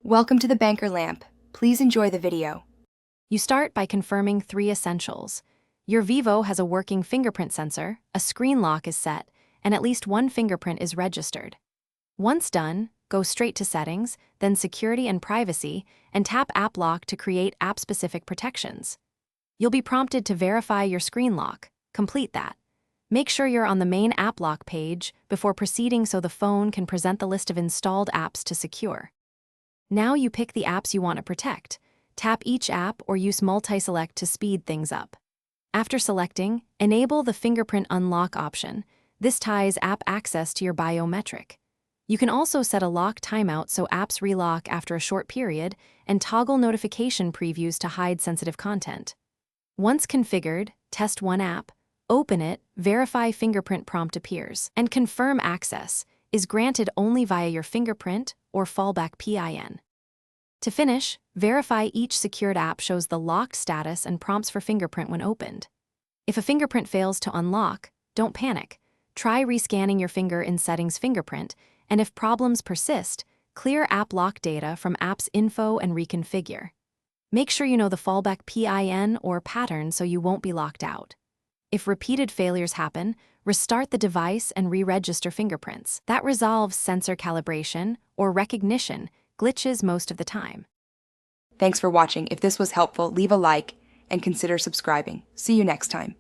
Welcome to the Banker Lamp. Please enjoy the video. You start by confirming 3 essentials. Your Vivo has a working fingerprint sensor, a screen lock is set, and at least one fingerprint is registered. Once done, go straight to Settings, then Security and Privacy, and tap App Lock to create app-specific protections. You'll be prompted to verify your screen lock. Complete that. Make sure you're on the main App Lock page before proceeding so the phone can present the list of installed apps to secure. Now you pick the apps you want to protect. Tap each app or use multi-select to speed things up. After selecting, enable the fingerprint unlock option. This ties app access to your biometric. You can also set a lock timeout so apps relock after a short period and toggle notification previews to hide sensitive content. Once configured, test one app, open it, verify fingerprint prompt appears, and confirm access is granted only via your fingerprint or fallback PIN. To finish, verify each secured app shows the locked status and prompts for fingerprint when opened. If a fingerprint fails to unlock, don't panic. Try rescanning your finger in Settings Fingerprint, and if problems persist, clear app lock data from Apps Info and reconfigure. Make sure you know the fallback PIN or pattern so you won't be locked out. If repeated failures happen, restart the device and re-register fingerprints. That resolves sensor calibration or recognition glitches most of the time. Thanks for watching. If this was helpful, leave a like and consider subscribing. See you next time.